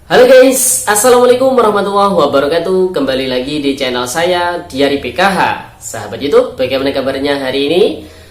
Halo guys, Assalamualaikum warahmatullahi wabarakatuh. Kembali lagi di channel saya Diari PKH. Sahabat YouTube, bagaimana kabarnya hari ini?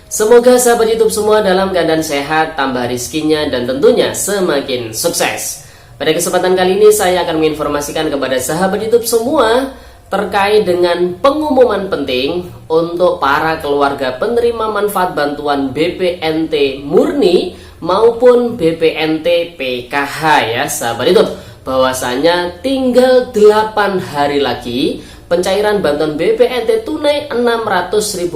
Semoga sahabat YouTube semua dalam keadaan sehat, tambah rizkinya, dan tentunya semakin sukses. Pada kesempatan kali ini saya akan menginformasikan kepada sahabat YouTube semua terkait dengan pengumuman penting untuk para keluarga penerima manfaat bantuan BPNT murni maupun BPNT PKH ya sahabat YouTube, bahwasanya tinggal 8 hari lagi pencairan bantuan BPNT tunai Rp600.000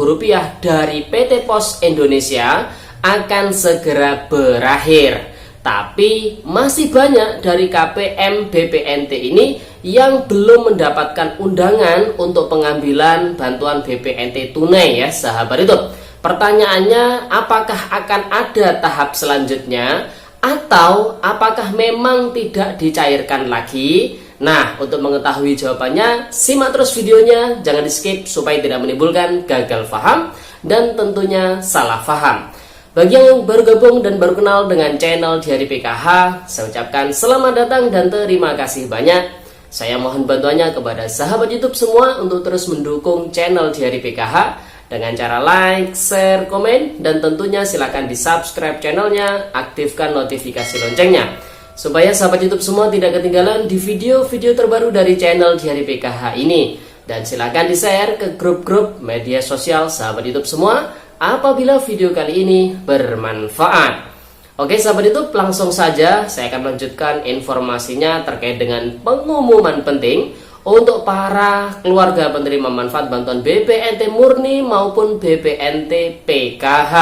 dari PT Pos Indonesia akan segera berakhir. Tapi masih banyak dari KPM BPNT ini yang belum mendapatkan undangan untuk pengambilan bantuan BPNT tunai ya sahabat itu. Pertanyaannya, apakah akan ada tahap selanjutnya atau apakah memang tidak dicairkan lagi? Nah, untuk mengetahui jawabannya, simak terus videonya, jangan di skip supaya tidak menimbulkan gagal paham dan tentunya salah paham. Bagi yang baru gabung dan baru kenal dengan channel Diari PKH, saya ucapkan selamat datang dan terima kasih banyak. Saya mohon bantuannya kepada sahabat YouTube semua untuk terus mendukung channel Diari PKH dengan cara like, share, komen, dan tentunya silakan di subscribe channelnya, aktifkan notifikasi loncengnya supaya sahabat YouTube semua tidak ketinggalan di video-video terbaru dari channel Diari PKH ini. Dan silakan di share ke grup-grup media sosial sahabat YouTube semua apabila video kali ini bermanfaat. Oke sahabat YouTube, langsung saja saya akan melanjutkan informasinya terkait dengan pengumuman penting untuk para keluarga penerima manfaat bantuan BPNT murni maupun BPNT PKH,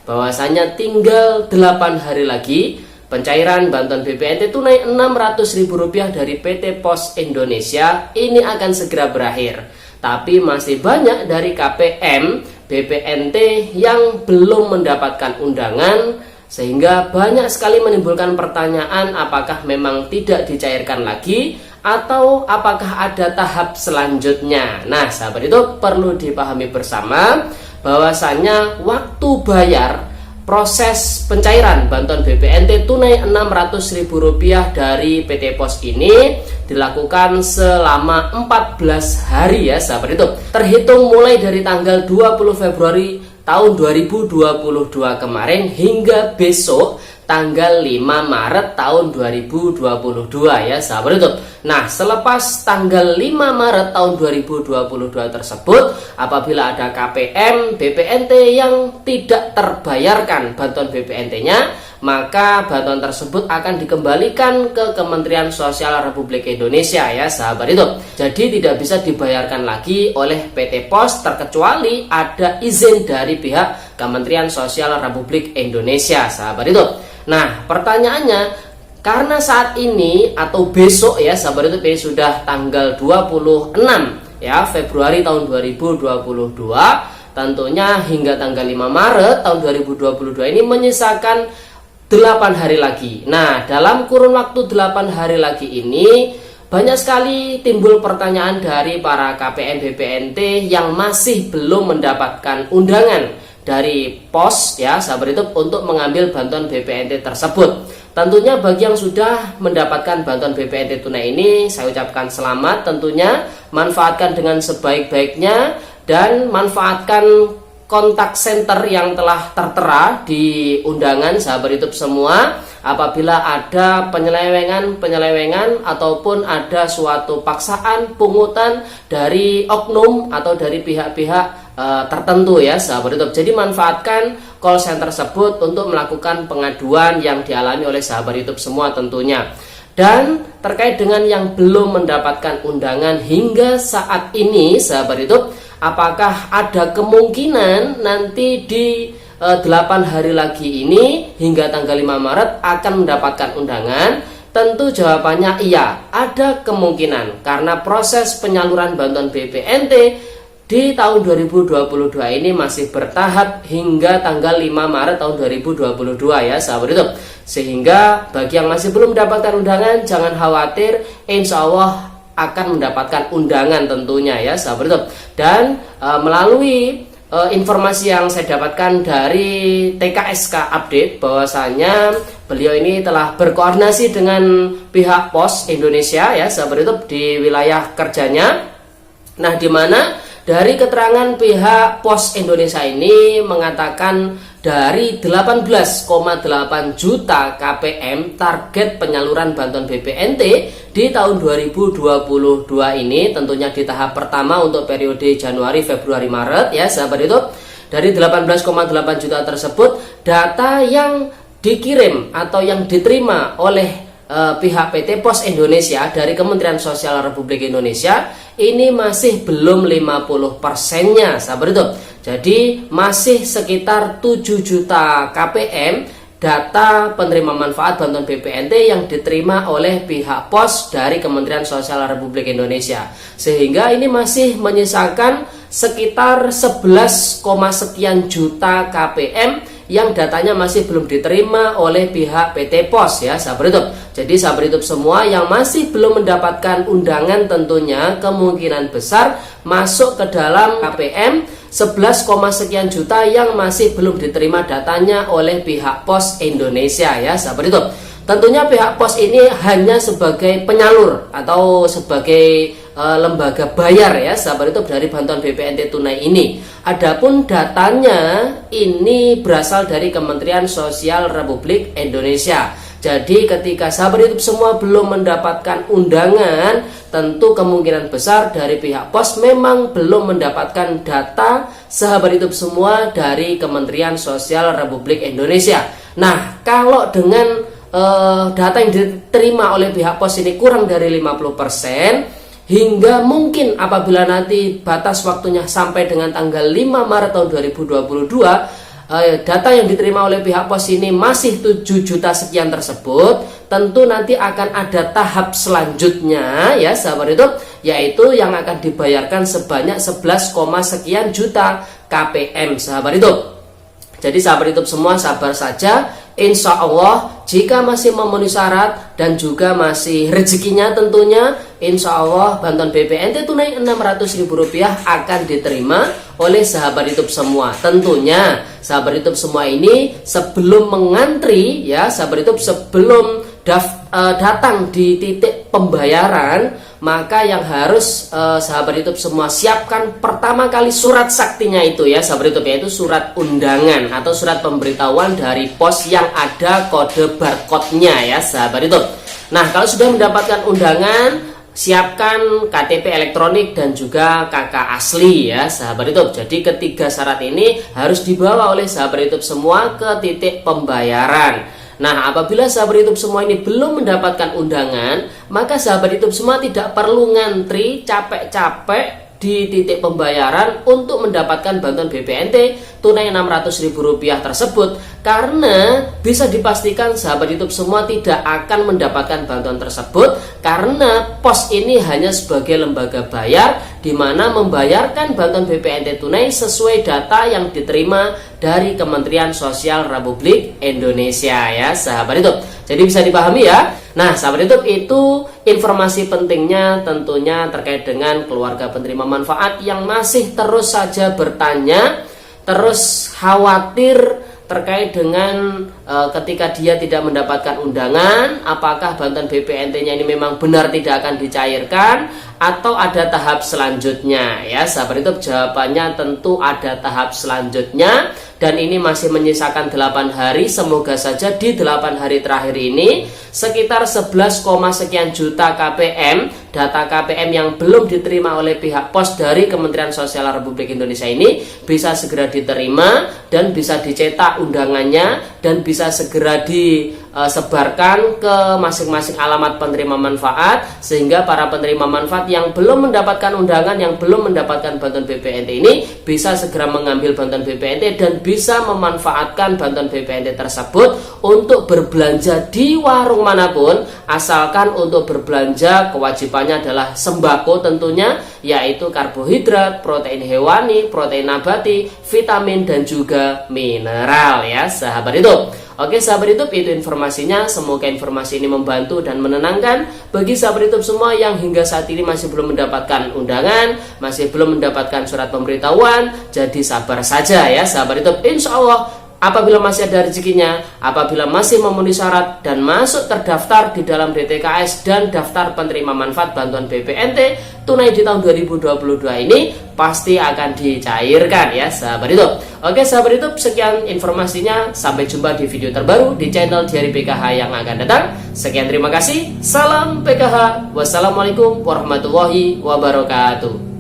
bahwasanya tinggal 8 hari lagi pencairan bantuan BPNT tunai Rp600.000 dari PT Pos Indonesia ini akan segera berakhir. Tapi masih banyak dari KPM BPNT yang belum mendapatkan undangan, sehingga banyak sekali menimbulkan pertanyaan apakah memang tidak dicairkan lagi atau apakah ada tahap selanjutnya. Nah sahabat itu perlu dipahami bersama bahwasannya waktu bayar proses pencairan bantuan BPNT tunai Rp600.000 dari PT Pos ini dilakukan selama 14 hari ya sahabat itu, terhitung mulai dari tanggal 20 Februari tahun 2022 kemarin hingga besok tanggal 5 Maret tahun 2022 ya sahabat itu. Nah, selepas tanggal 5 Maret tahun 2022 tersebut, apabila ada KPM BPNT yang tidak terbayarkan bantuan BPNT-nya, maka bantuan tersebut akan dikembalikan ke Kementerian Sosial Republik Indonesia ya sahabat itu. Jadi tidak bisa dibayarkan lagi oleh PT Pos terkecuali ada izin dari pihak Kementerian Sosial Republik Indonesia sahabat itu. Nah, pertanyaannya, karena saat ini atau besok ya sahabat itu sudah tanggal 26 ya Februari tahun 2022, tentunya hingga tanggal 5 Maret tahun 2022 ini menyisakan 8 hari lagi. Nah, dalam kurun waktu 8 hari lagi ini banyak sekali timbul pertanyaan dari para KPM BPNT yang masih belum mendapatkan undangan dari pos ya sahabat itu untuk mengambil bantuan BPNT tersebut. Tentunya bagi yang sudah mendapatkan bantuan BPNT tunai ini, saya ucapkan selamat tentunya, manfaatkan dengan sebaik-baiknya dan manfaatkan kontak center yang telah tertera di undangan sahabat YouTube semua. Apabila ada penyelewengan ataupun ada suatu paksaan pungutan dari oknum atau dari pihak-pihak tertentu ya sahabat YouTube. Jadi manfaatkan call center tersebut untuk melakukan pengaduan yang dialami oleh sahabat YouTube semua tentunya. Dan terkait dengan yang belum mendapatkan undangan hingga saat ini sahabat YouTube, apakah ada kemungkinan nanti di 8 hari lagi ini hingga tanggal 5 Maret akan mendapatkan undangan? Tentu jawabannya iya, ada kemungkinan karena proses penyaluran bantuan BPNT di tahun 2022 ini masih bertahap hingga tanggal 5 Maret tahun 2022 ya sahabat itu. Sehingga bagi yang masih belum mendapatkan undangan jangan khawatir, insya Allah akan mendapatkan undangan tentunya ya sahabat itu. Dan melalui informasi yang saya dapatkan dari TKSK update bahwasanya beliau ini telah berkoordinasi dengan pihak Pos Indonesia ya sahabat YouTube di wilayah kerjanya. Nah, di mana dari keterangan pihak Pos Indonesia ini mengatakan dari 18,8 juta KPM target penyaluran bantuan BPNT di tahun 2022 ini, tentunya di tahap pertama untuk periode Januari, Februari, Maret ya sahabat YouTube. Dari 18,8 juta tersebut, data yang dikirim atau yang diterima oleh pihak PT Pos Indonesia dari Kementerian Sosial Republik Indonesia ini masih belum 50%-nya sahabat YouTube. Jadi masih sekitar 7 juta KPM data penerima manfaat bantuan BPNT yang diterima oleh pihak Pos dari Kementerian Sosial Republik Indonesia, sehingga ini masih menyisakan sekitar 11, sekian juta KPM yang datanya masih belum diterima oleh pihak PT Pos ya sahabat YouTube. Jadi sahabat YouTube semua yang masih belum mendapatkan undangan tentunya kemungkinan besar masuk ke dalam KPM 11, sekian juta yang masih belum diterima datanya oleh pihak Pos Indonesia ya sahabat YouTube. Tentunya pihak Pos ini hanya sebagai penyalur atau sebagai lembaga bayar ya sahabat YouTube dari bantuan BPNT tunai ini. Adapun datanya ini berasal dari Kementerian Sosial Republik Indonesia. Jadi ketika sahabat YouTube semua belum mendapatkan undangan, tentu kemungkinan besar dari pihak Pos memang belum mendapatkan data sahabat YouTube semua dari Kementerian Sosial Republik Indonesia. Nah, kalau dengan data yang diterima oleh pihak Pos ini kurang dari 50%, hingga mungkin apabila nanti batas waktunya sampai dengan tanggal 5 Maret tahun 2022, data yang diterima oleh pihak Pos ini masih 7 juta sekian tersebut, tentu nanti akan ada tahap selanjutnya ya sahabat YouTube, yaitu yang akan dibayarkan sebanyak 11, sekian juta KPM sahabat YouTube. Jadi sahabat YouTube semua sabar saja, insya Allah jika masih memenuhi syarat dan juga masih rezekinya tentunya, insya Allah bantuan BPNT tunai Rp600.000 akan diterima oleh sahabat YouTube semua. Tentunya sahabat YouTube semua ini sebelum mengantri ya sahabat YouTube, sebelum datang di titik pembayaran, maka yang harus sahabat YouTube semua siapkan pertama kali surat saktinya itu ya sahabat YouTube, yaitu surat undangan atau surat pemberitahuan dari Pos yang ada kode barcode-nya ya sahabat YouTube. Nah, kalau sudah mendapatkan undangan, siapkan KTP elektronik dan juga KK asli ya sahabat YouTube. Jadi ketiga syarat ini harus dibawa oleh sahabat YouTube semua ke titik pembayaran. Nah, apabila sahabat YouTube semua ini belum mendapatkan undangan, maka sahabat YouTube semua tidak perlu ngantri capek-capek di titik pembayaran untuk mendapatkan bantuan BPNT tunai Rp600.000 tersebut, karena bisa dipastikan sahabat YouTube semua tidak akan mendapatkan bantuan tersebut karena Pos ini hanya sebagai lembaga bayar di mana membayarkan bantuan BPNT tunai sesuai data yang diterima dari Kementerian Sosial Republik Indonesia ya sahabat YouTube. Jadi bisa dipahami ya. Nah sahabat YouTube, itu informasi pentingnya tentunya terkait dengan keluarga penerima manfaat yang masih terus saja bertanya, terus khawatir terkait dengan ketika dia tidak mendapatkan undangan, apakah bantuan BPNT-nya ini memang benar tidak akan dicairkan atau ada tahap selanjutnya ya sahabat YouTube. Jawabannya tentu ada tahap selanjutnya, dan ini masih menyisakan 8 hari. Semoga saja di 8 hari terakhir ini sekitar 11, sekian juta KPM, data KPM yang belum diterima oleh pihak Pos dari Kementerian Sosial Republik Indonesia ini bisa segera diterima dan bisa dicetak undangannya dan bisa segera disebarkan ke masing-masing alamat penerima manfaat, sehingga para penerima manfaat yang belum mendapatkan undangan, yang belum mendapatkan bantuan BPNT ini bisa segera mengambil bantuan BPNT dan bisa memanfaatkan bantuan BPNT tersebut untuk berbelanja di warung manapun, asalkan untuk berbelanja kewajibannya adalah sembako tentunya, yaitu karbohidrat, protein hewani, protein nabati, vitamin dan juga mineral ya sahabat YouTube. Oke sahabat YouTube, itu informasinya. Semoga informasi ini membantu dan menenangkan bagi sahabat YouTube semua yang hingga saat ini masih belum mendapatkan undangan, masih belum mendapatkan surat pemberitahuan. Jadi sabar saja ya sahabat YouTube, insya Allah apabila masih ada rezekinya, apabila masih memenuhi syarat dan masuk terdaftar di dalam DTKS dan daftar penerima manfaat bantuan BPNT tunai di tahun 2022 ini, pasti akan dicairkan ya sahabat YouTube. Oke sahabat YouTube, sekian informasinya. Sampai jumpa di video terbaru di channel Diari PKH yang akan datang. Sekian, terima kasih. Salam PKH. Wassalamualaikum warahmatullahi wabarakatuh.